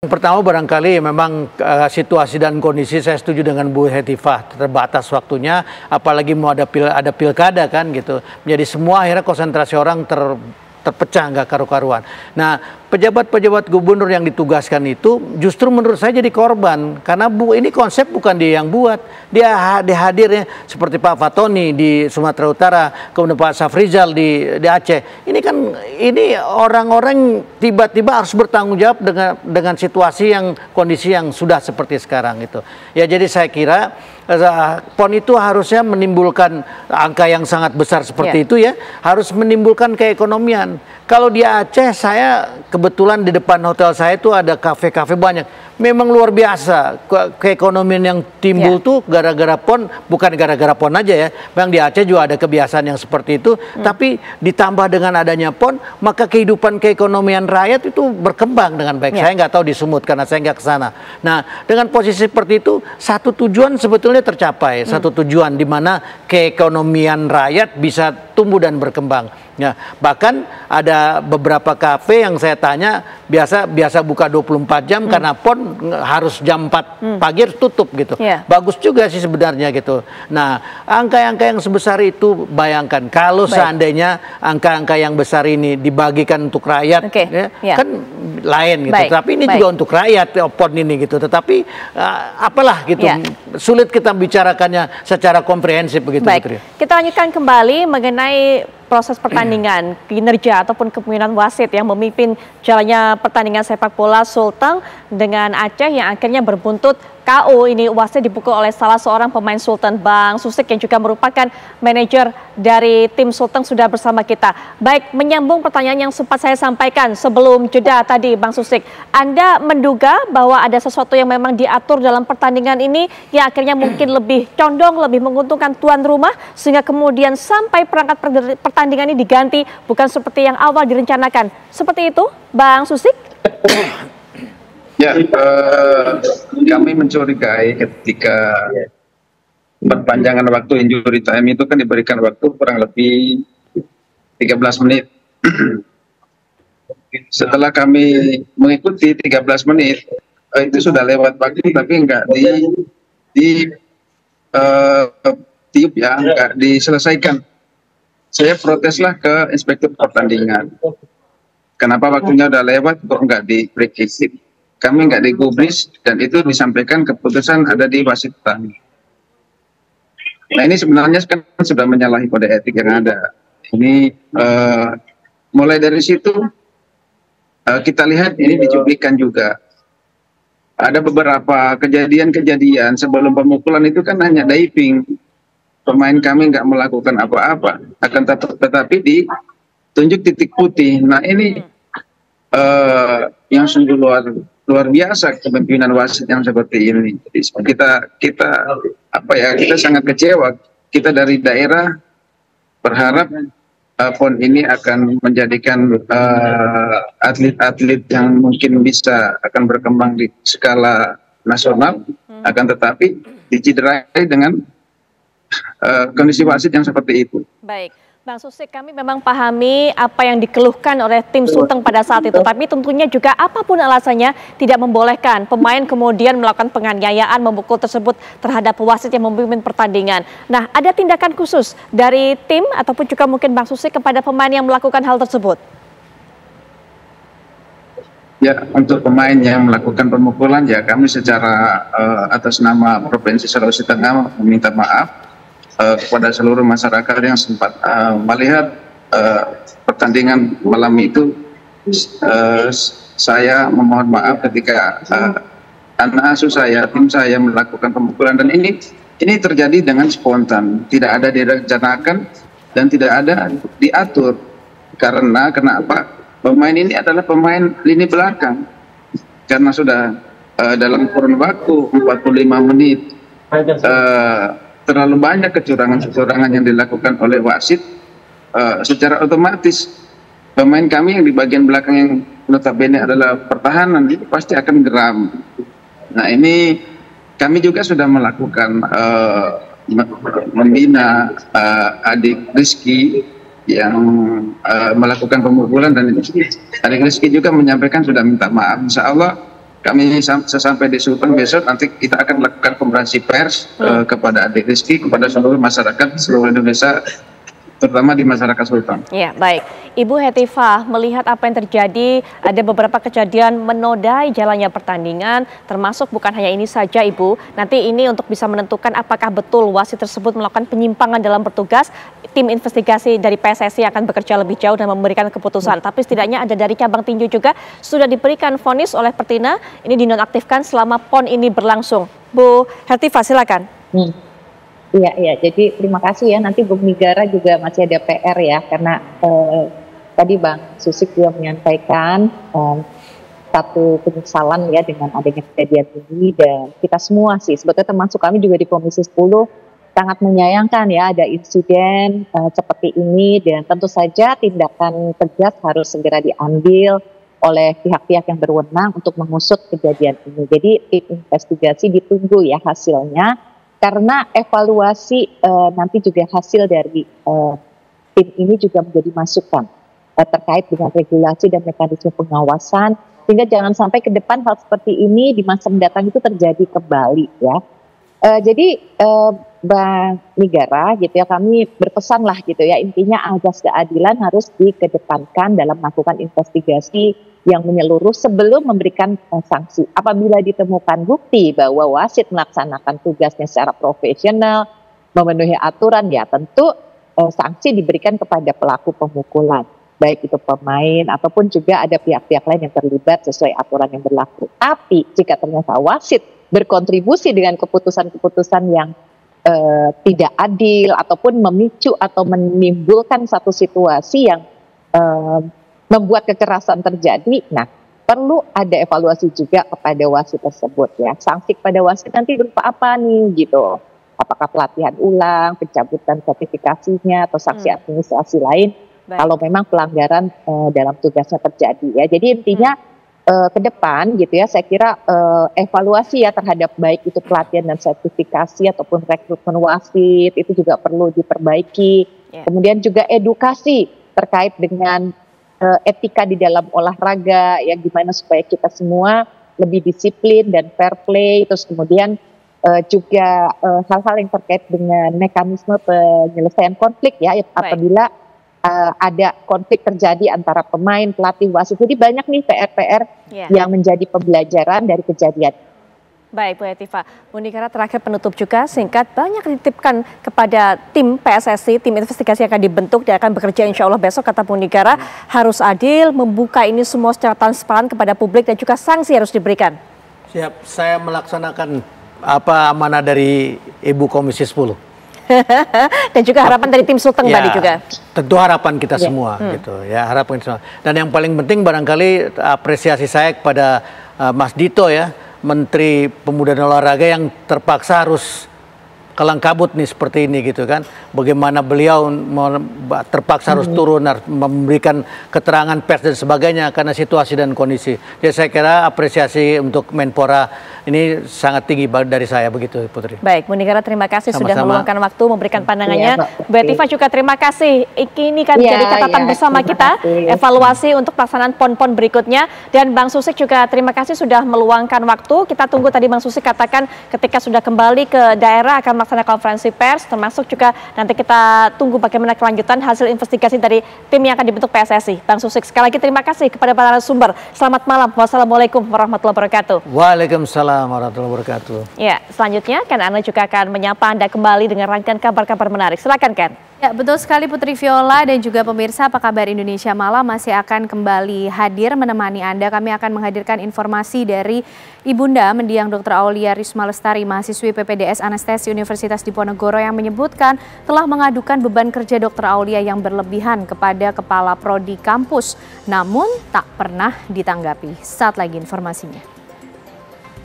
Pertama barangkali memang situasi dan kondisi saya setuju dengan Bu Hetifah, terbatas waktunya, apalagi mau ada pilkada kan gitu. Jadi semua akhirnya konsentrasi orang terpecah, nggak karu-karuan. Nah, pejabat-pejabat gubernur yang ditugaskan itu justru menurut saya jadi korban, karena ini konsep bukan dia yang buat, dia hadirnya seperti Pak Fatoni di Sumatera Utara, kemudian Pak Safrizal di Aceh. Ini kan orang-orang tiba-tiba harus bertanggung jawab dengan situasi yang kondisi yang sudah seperti sekarang itu. Ya, jadi saya kira PON itu harusnya menimbulkan angka yang sangat besar seperti itu ya, harus menimbulkan keekonomian. Kalau di Aceh, saya kebetulan di depan hotel saya itu ada kafe-kafe banyak. Memang luar biasa keekonomian yang timbul tuh gara-gara PON, bukan gara-gara PON aja ya. Memang di Aceh juga ada kebiasaan yang seperti itu, tapi ditambah dengan adanya PON, maka kehidupan keekonomian rakyat itu berkembang dengan baik. Saya nggak tahu di Sumut karena saya nggak ke sana. Nah, dengan posisi seperti itu, satu tujuan sebetulnya tercapai, satu tujuan di mana keekonomian rakyat bisa tumbuh dan berkembang. Ya, bahkan ada beberapa kafe yang saya tanya biasa buka 24 jam karena PON harus jam 4 pagi harus tutup gitu. Bagus juga sih sebenarnya gitu. Nah, angka-angka yang sebesar itu bayangkan kalau seandainya angka-angka yang besar ini dibagikan untuk rakyat kan lain gitu. Tapi ini juga untuk rakyat PON ini gitu. Tetapi apalah gitu. Sulit kita bicarakannya secara komprehensif begitu. Kita lanjutkan kembali mengenai proses pertandingan, kinerja ataupun kepemimpinan wasit yang memimpin jalannya pertandingan sepak bola Sulteng dengan Aceh yang akhirnya berbuntut KO. Ini wasit dipukul oleh salah seorang pemain Sulteng. Bang Susik yang juga merupakan manajer dari tim Sulteng sudah bersama kita. Baik, menyambung pertanyaan yang sempat saya sampaikan sebelum jeda tadi, Bang Susik. Anda menduga bahwa ada sesuatu yang memang diatur dalam pertandingan ini yang akhirnya mungkin lebih condong, lebih menguntungkan tuan rumah, sehingga kemudian sampai perangkat pertandingan ini diganti, bukan seperti yang awal direncanakan. Seperti itu, Bang Susik? Ya, kami mencurigai ketika perpanjangan waktu injury time itu kan diberikan waktu kurang lebih 13 menit. Setelah kami mengikuti 13 menit, itu sudah lewat waktu tapi enggak tiup ya, enggak diselesaikan. Saya proteslah ke inspektur pertandingan. Kenapa waktunya udah lewat kok enggak di break exit? Kami nggak digubris dan itu disampaikan keputusan ada di wasit kami. Nah, ini sebenarnya kan sudah menyalahi kode etik yang ada. Ini mulai dari situ kita lihat ini dicuplikan juga. Ada beberapa kejadian-kejadian sebelum pemukulan itu kan hanya diving. Pemain kami nggak melakukan apa-apa, akan tetapi ditunjuk titik putih. Nah, ini yang sungguh luar biasa kepemimpinan wasit yang seperti ini. Jadi kita sangat kecewa. Kita dari daerah berharap PON ini akan menjadikan atlet-atlet yang mungkin bisa akan berkembang di skala nasional, akan tetapi diciderai dengan kondisi wasit yang seperti itu. Baik. Bang Susik, kami memang pahami apa yang dikeluhkan oleh tim Sulteng pada saat itu, tapi tentunya juga apapun alasannya tidak membolehkan pemain kemudian melakukan penganiayaan, memukul tersebut terhadap wasit yang memimpin pertandingan. Nah, ada tindakan khusus dari tim ataupun juga mungkin Bang Susik kepada pemain yang melakukan hal tersebut? Ya, untuk pemain yang melakukan pemukulan ya kami secara atas nama Provinsi Sulawesi Tengah meminta maaf kepada seluruh masyarakat yang sempat melihat pertandingan malam itu. Saya memohon maaf ketika anak asuh saya, tim saya melakukan pemukulan, dan ini terjadi dengan spontan, tidak ada direncanakan dan tidak ada diatur. Karena kenapa? Pemain ini adalah pemain lini belakang, karena sudah dalam kurun waktu 45 menit terlalu banyak kecurangan-kecurangan yang dilakukan oleh wasit, secara otomatis pemain kami yang di bagian belakang yang notabene adalah pertahanan itu pasti akan geram. Nah, ini kami juga sudah melakukan membina adik Rizky yang melakukan pemukulan, dan adik Rizky juga menyampaikan sudah minta maaf. Insya Allah kami sesampai di Sultan besok nanti kita akan lakukan konferensi pers kepada adik Rizky, kepada seluruh masyarakat seluruh Indonesia, terutama di masyarakat Sultan. Ya, baik. Ibu Hetifah, melihat apa yang terjadi, ada beberapa kejadian menodai jalannya pertandingan, termasuk bukan hanya ini saja, Ibu. Nanti ini untuk bisa menentukan apakah betul wasit tersebut melakukan penyimpangan dalam bertugas, tim investigasi dari PSSI akan bekerja lebih jauh dan memberikan keputusan. Tapi setidaknya ada dari cabang tinju juga sudah diberikan vonis oleh Pertina, ini dinonaktifkan selama PON ini berlangsung. Bu Hetifah, silakan. Iya, jadi terima kasih ya. Nanti Bu Nigara juga masih ada PR ya, karena tadi Bang Susik juga menyampaikan satu penyesalan ya dengan adanya kejadian ini, dan kita semua sih, sebetulnya termasuk kami juga di Komisi 10 sangat menyayangkan ya ada insiden seperti ini, dan tentu saja tindakan tegas harus segera diambil oleh pihak-pihak yang berwenang untuk mengusut kejadian ini. Jadi tim investigasi ditunggu ya hasilnya, karena evaluasi nanti juga hasil dari tim ini juga menjadi masukan terkait dengan regulasi dan mekanisme pengawasan, sehingga jangan sampai ke depan hal seperti ini di masa mendatang itu terjadi kembali ya. Jadi Bang Nigara gitu ya, kami berpesan lah gitu ya, intinya azas keadilan harus dikedepankan dalam melakukan investigasi yang menyeluruh sebelum memberikan sanksi. Apabila ditemukan bukti bahwa wasit melaksanakan tugasnya secara profesional, memenuhi aturan, ya tentu sanksi diberikan kepada pelaku pemukulan, baik itu pemain ataupun juga ada pihak-pihak lain yang terlibat sesuai aturan yang berlaku. Tapi jika ternyata wasit berkontribusi dengan keputusan-keputusan yang tidak adil ataupun memicu atau menimbulkan satu situasi yang membuat kekerasan terjadi, nah perlu ada evaluasi juga kepada wasit tersebut ya. Sanksi kepada wasit nanti berupa apa nih gitu? Apakah pelatihan ulang, pencabutan sertifikasinya, atau sanksi administrasi lain? Kalau memang pelanggaran dalam tugasnya terjadi ya. Jadi intinya ke depan gitu ya, saya kira evaluasi ya terhadap baik itu pelatihan dan sertifikasi ataupun rekrutmen wasit itu juga perlu diperbaiki. Kemudian juga edukasi terkait dengan etika di dalam olahraga ya, gimana supaya kita semua lebih disiplin dan fair play. Terus kemudian juga hal-hal yang terkait dengan mekanisme penyelesaian konflik ya, apabila ada konflik terjadi antara pemain, pelatih, wasit. Jadi banyak nih PR-PR yang menjadi pembelajaran dari kejadian. Baik, Bu Hetifah. Bu Nigara, terakhir penutup juga singkat, banyak dititipkan kepada tim PSSI, tim investigasi yang akan dibentuk dan akan bekerja insya Allah besok, kata Bu Nigara, harus adil, membuka ini semua secara transparan kepada publik dan juga sanksi harus diberikan. Siap, saya melaksanakan amanah dari Ibu Komisi 10. Dan juga harapan dari tim Sulteng tadi juga. Tentu harapan kita semua gitu ya, harapan semua. Dan yang paling penting barangkali apresiasi saya kepada Mas Dito ya, Menteri Pemuda dan Olahraga yang terpaksa harus kelang kabut nih seperti ini gitu kan. Bagaimana beliau terpaksa harus turun, memberikan keterangan pers dan sebagainya karena situasi dan kondisi. Jadi saya kira apresiasi untuk Menpora ini sangat tinggi dari saya, begitu Putri. Baik, Bu Nigara, terima kasih sudah meluangkan waktu memberikan pandangannya. Bu Hetifah juga terima kasih. Ini kan jadi catatan bersama kita, evaluasi untuk pelaksanaan PON-PON berikutnya. Dan Bang Susik juga terima kasih sudah meluangkan waktu. Kita tunggu tadi Bang Susik katakan ketika sudah kembali ke daerah akan melaksanakan konferensi pers, termasuk juga nanti kita tunggu bagaimana kelanjutan hasil investigasi dari tim yang akan dibentuk PSSI. Bang Susik, sekali lagi terima kasih kepada para narasumber. Selamat malam. Wassalamualaikum warahmatullahi wabarakatuh. Waalaikumsalam warahmatullahi wabarakatuh. Ya, selanjutnya Ken Arna juga akan menyapa Anda kembali dengan rangkaian kabar-kabar menarik. Silakan Ken. Ya, betul sekali Putri Viola dan juga pemirsa, apa kabar Indonesia Malam masih akan kembali hadir menemani Anda. Kami akan menghadirkan informasi dari Ibunda Mendiang Dr. Aulia Risma Lestari, mahasiswi PPDS Anestesi Universitas Diponegoro yang menyebutkan telah mengadukan beban kerja Dr. Aulia yang berlebihan kepada Kepala Prodi kampus, namun tak pernah ditanggapi. Saat lagi informasinya.